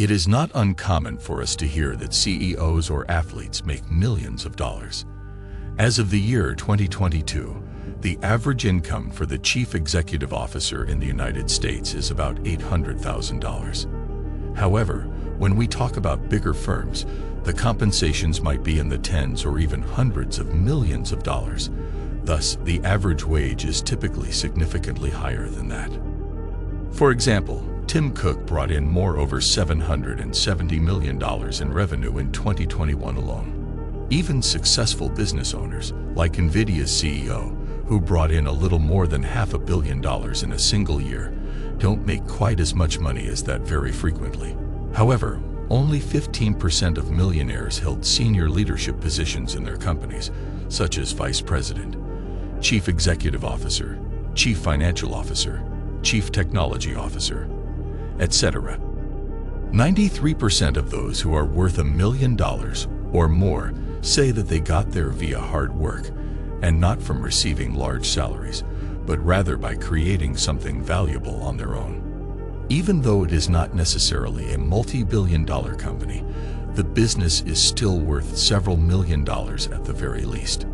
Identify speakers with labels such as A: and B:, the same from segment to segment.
A: It is not uncommon for us to hear that CEOs or athletes make millions of dollars. As of the year 2022, the average income for the chief executive officer in the United States is about $800,000. However, when we talk about bigger firms, the compensations might be in the tens or even hundreds of millions of dollars. Thus, the average wage is typically significantly higher than that. For example, Tim Cook brought in over $770 million in revenue in 2021 alone. Even successful business owners, like NVIDIA's CEO, who brought in a little more than $500 million in a single year, don't make quite as much money as that very frequently. However, only 15% of millionaires held senior leadership positions in their companies, such as vice president, chief executive officer, chief financial officer, chief technology officer, etc. 93% of those who are worth $1 million or more say that they got there via hard work and not from receiving large salaries, but rather by creating something valuable on their own. Even though it is not necessarily a multi-billion-dollar company, the business is still worth several million dollars at the very least.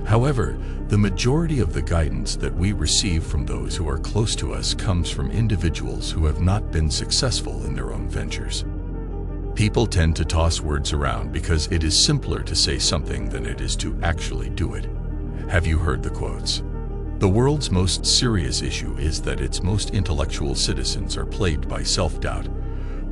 A: However, the majority of the guidance that we receive from those who are close to us comes from individuals who have not been successful in their own ventures. People tend to toss words around because it is simpler to say something than it is to actually do it. Have you heard the quotes? The world's most serious issue is that its most intellectual citizens are plagued by self-doubt,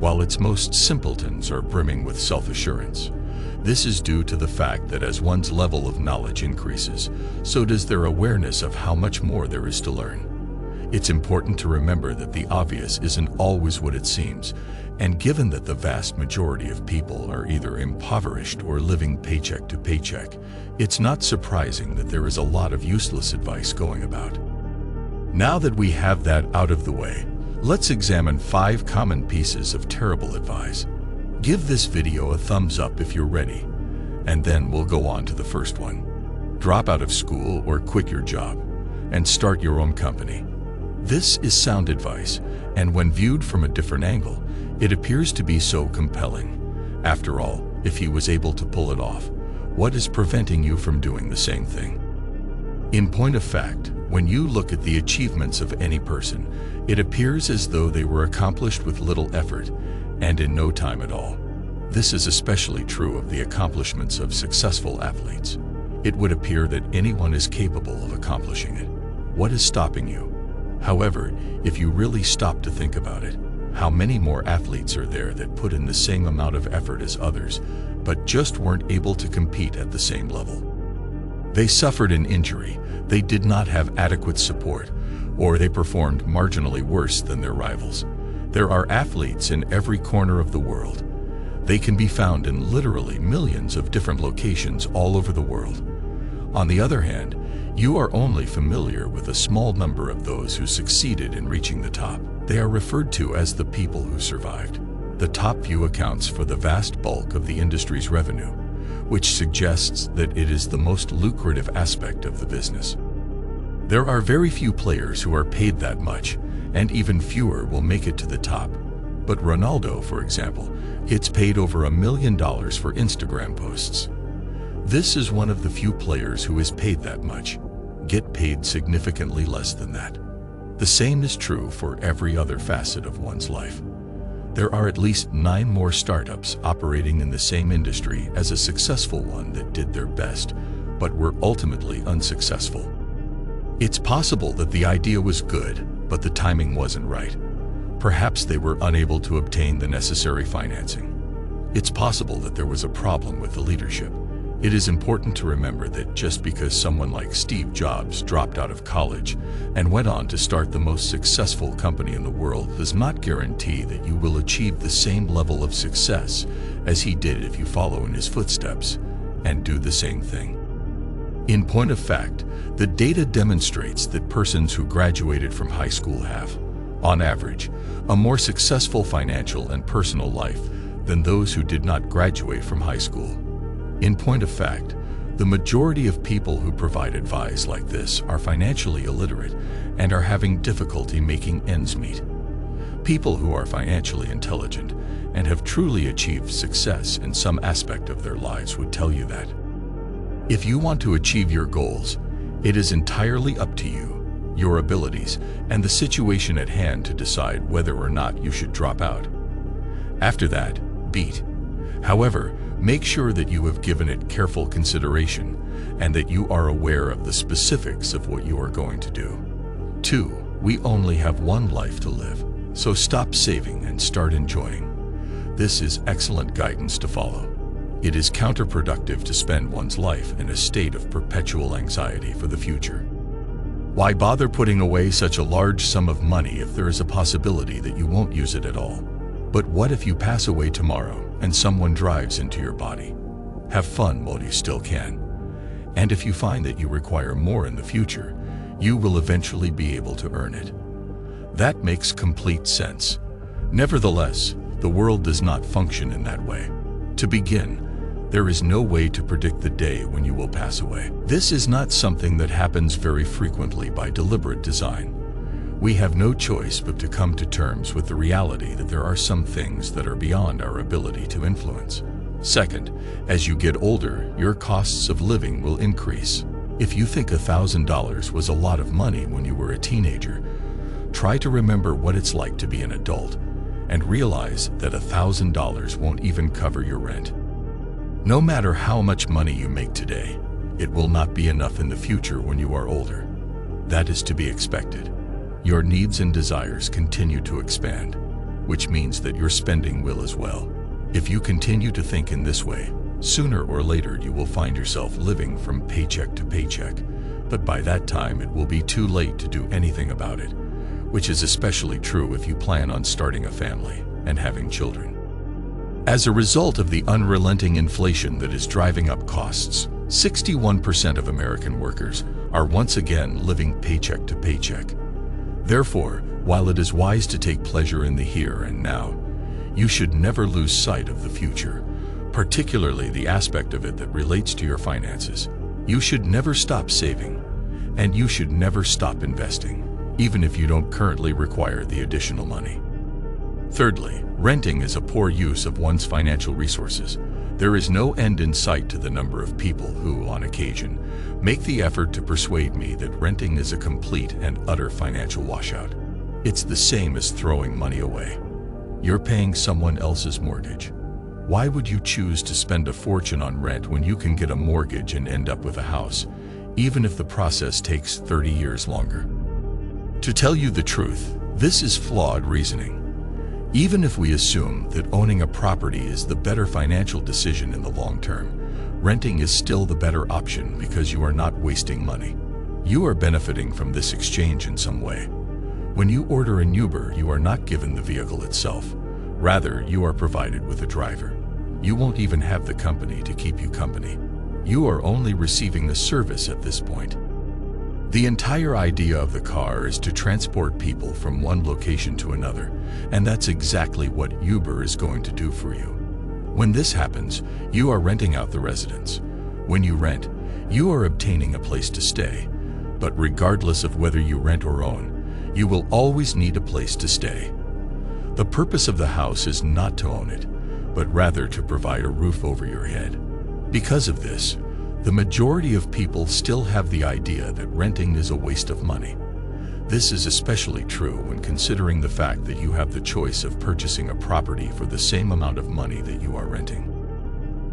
A: while its most simpletons are brimming with self-assurance. This is due to the fact that as one's level of knowledge increases, so does their awareness of how much more there is to learn. It's important to remember that the obvious isn't always what it seems, and given that the vast majority of people are either impoverished or living paycheck to paycheck, it's not surprising that there is a lot of useless advice going about. Now that we have that out of the way, let's examine 5 common pieces of terrible advice. Give this video a thumbs up if you're ready, and then we'll go on to the first one. Drop out of school or quit your job and start your own company. This is sound advice, and when viewed from a different angle, it appears to be so compelling. After all, if he was able to pull it off, what is preventing you from doing the same thing? In point of fact, when you look at the achievements of any person, it appears as though they were accomplished with little effort and in no time at all. This is especially true of the accomplishments of successful athletes. It would appear that anyone is capable of accomplishing it. What is stopping you? However, if you really stop to think about it, how many more athletes are there that put in the same amount of effort as others, but just weren't able to compete at the same level? They suffered an injury, they did not have adequate support, or they performed marginally worse than their rivals. There are athletes in every corner of the world. They can be found in literally millions of different locations all over the world. On the other hand, you are only familiar with a small number of those who succeeded in reaching the top. They are referred to as the people who survived. The top few accounts for the vast bulk of the industry's revenue, which suggests that it is the most lucrative aspect of the business. There are very few players who are paid that much, and even fewer will make it to the top. But Ronaldo, for example, gets paid over $1 million for Instagram posts. This is one of the few players who is paid that much. Get paid significantly less than that. The same is true for every other facet of one's life. There are at least 9 more startups operating in the same industry as a successful one that did their best, but were ultimately unsuccessful. It's possible that the idea was good, but the timing wasn't right. Perhaps they were unable to obtain the necessary financing. It's possible that there was a problem with the leadership. It is important to remember that just because someone like Steve Jobs dropped out of college and went on to start the most successful company in the world does not guarantee that you will achieve the same level of success as he did if you follow in his footsteps and do the same thing. In point of fact, the data demonstrates that persons who graduated from high school have, on average, a more successful financial and personal life than those who did not graduate from high school. In point of fact, the majority of people who provide advice like this are financially illiterate and are having difficulty making ends meet. People who are financially intelligent and have truly achieved success in some aspect of their lives would tell you that. If you want to achieve your goals, it is entirely up to you, your abilities, and the situation at hand to decide whether or not you should drop out. After that, beat. However, make sure that you have given it careful consideration and that you are aware of the specifics of what you are going to do. 2. We only have one life to live, so stop saving and start enjoying. This is excellent guidance to follow. It is counterproductive to spend one's life in a state of perpetual anxiety for the future. Why bother putting away such a large sum of money if there is a possibility that you won't use it at all? But what if you pass away tomorrow and someone drives into your body? Have fun while you still can. And if you find that you require more in the future, you will eventually be able to earn it. That makes complete sense. Nevertheless, the world does not function in that way. To begin, there is no way to predict the day when you will pass away. This is not something that happens very frequently by deliberate design. We have no choice but to come to terms with the reality that there are some things that are beyond our ability to influence. Second, as you get older, your costs of living will increase. If you think $1,000 was a lot of money when you were a teenager, try to remember what it's like to be an adult and realize that $1,000 won't even cover your rent. No matter how much money you make today, it will not be enough in the future when you are older. That is to be expected. Your needs and desires continue to expand, which means that your spending will as well. If you continue to think in this way, sooner or later you will find yourself living from paycheck to paycheck, but by that time it will be too late to do anything about it, which is especially true if you plan on starting a family and having children. As a result of the unrelenting inflation that is driving up costs, 61% of American workers are once again living paycheck to paycheck. Therefore, while it is wise to take pleasure in the here and now, you should never lose sight of the future, particularly the aspect of it that relates to your finances. You should never stop saving, and you should never stop investing, even if you don't currently require the additional money. Thirdly, renting is a poor use of one's financial resources. There is no end in sight to the number of people who, on occasion, make the effort to persuade me that renting is a complete and utter financial washout. It's the same as throwing money away. You're paying someone else's mortgage. Why would you choose to spend a fortune on rent when you can get a mortgage and end up with a house, even if the process takes 30 years longer? To tell you the truth, this is flawed reasoning. Even if we assume that owning a property is the better financial decision in the long term, renting is still the better option because you are not wasting money. You are benefiting from this exchange in some way. When you order an Uber, you are not given the vehicle itself. Rather, you are provided with a driver. You won't even have the company to keep you company. You are only receiving the service at this point. The entire idea of the car is to transport people from one location to another, and that's exactly what Uber is going to do for you. When this happens, you are renting out the residence. When you rent, you are obtaining a place to stay. But regardless of whether you rent or own, you will always need a place to stay. The purpose of the house is not to own it, but rather to provide a roof over your head. Because of this, the majority of people still have the idea that renting is a waste of money. This is especially true when considering the fact that you have the choice of purchasing a property for the same amount of money that you are renting.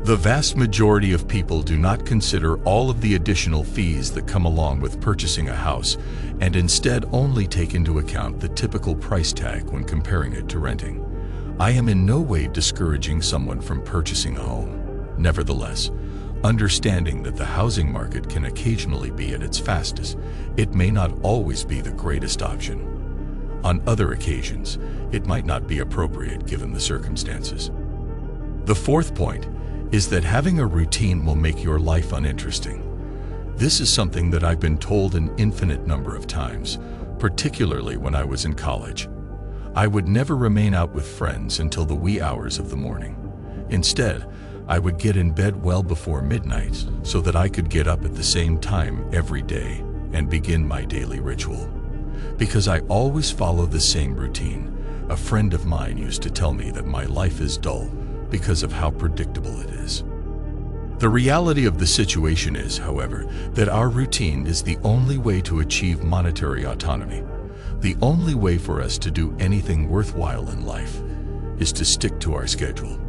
A: The vast majority of people do not consider all of the additional fees that come along with purchasing a house and instead only take into account the typical price tag when comparing it to renting. I am in no way discouraging someone from purchasing a home. Nevertheless, understanding that the housing market can occasionally be at its fastest, it may not always be the greatest option. On other occasions, it might not be appropriate given the circumstances. The fourth point is that having a routine will make your life uninteresting. This is something that I've been told an infinite number of times, particularly when I was in college. I would never remain out with friends until the wee hours of the morning. Instead, I would get in bed well before midnight so that I could get up at the same time every day and begin my daily ritual. Because I always follow the same routine, A friend of mine used to tell me that my life is dull because of how predictable it is. The reality of the situation is, however, that our routine is the only way to achieve monetary autonomy. The only way for us to do anything worthwhile in life is to stick to our schedule.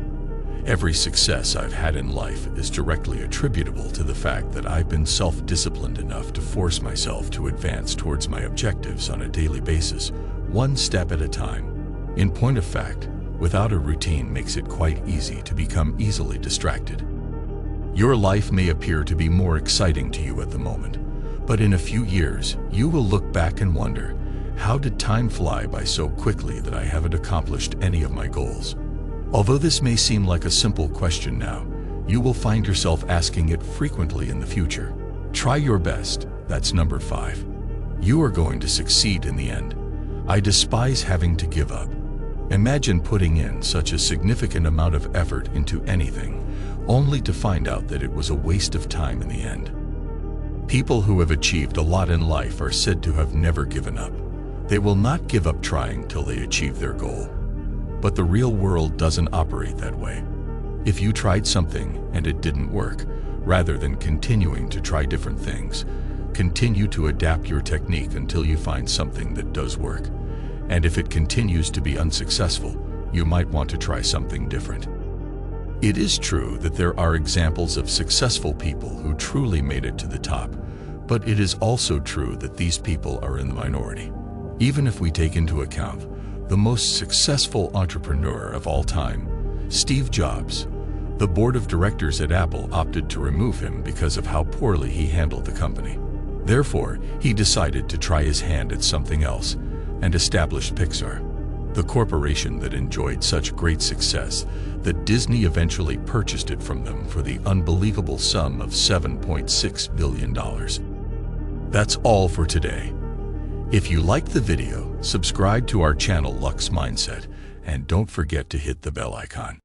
A: Every success I've had in life is directly attributable to the fact that I've been self-disciplined enough to force myself to advance towards my objectives on a daily basis, one step at a time. In point of fact, without a routine makes it quite easy to become easily distracted. Your life may appear to be more exciting to you at the moment, but in a few years, you will look back and wonder, how did time fly by so quickly that I haven't accomplished any of my goals? Although this may seem like a simple question now, you will find yourself asking it frequently in the future. Try your best. That's number 5. You are going to succeed in the end. I despise having to give up. Imagine putting in such a significant amount of effort into anything, only to find out that it was a waste of time in the end. People who have achieved a lot in life are said to have never given up. They will not give up trying till they achieve their goal. But the real world doesn't operate that way. If you tried something and it didn't work, rather than continuing to try different things, continue to adapt your technique until you find something that does work. And if it continues to be unsuccessful, you might want to try something different. It is true that there are examples of successful people who truly made it to the top, but it is also true that these people are in the minority. Even if we take into account the most successful entrepreneur of all time, Steve Jobs, the board of directors at Apple opted to remove him because of how poorly he handled the company. Therefore, he decided to try his hand at something else and established Pixar, the corporation that enjoyed such great success that Disney eventually purchased it from them for the unbelievable sum of $7.6 billion. That's all for today. If you liked the video, subscribe to our channel Luxe Mindset, and don't forget to hit the bell icon.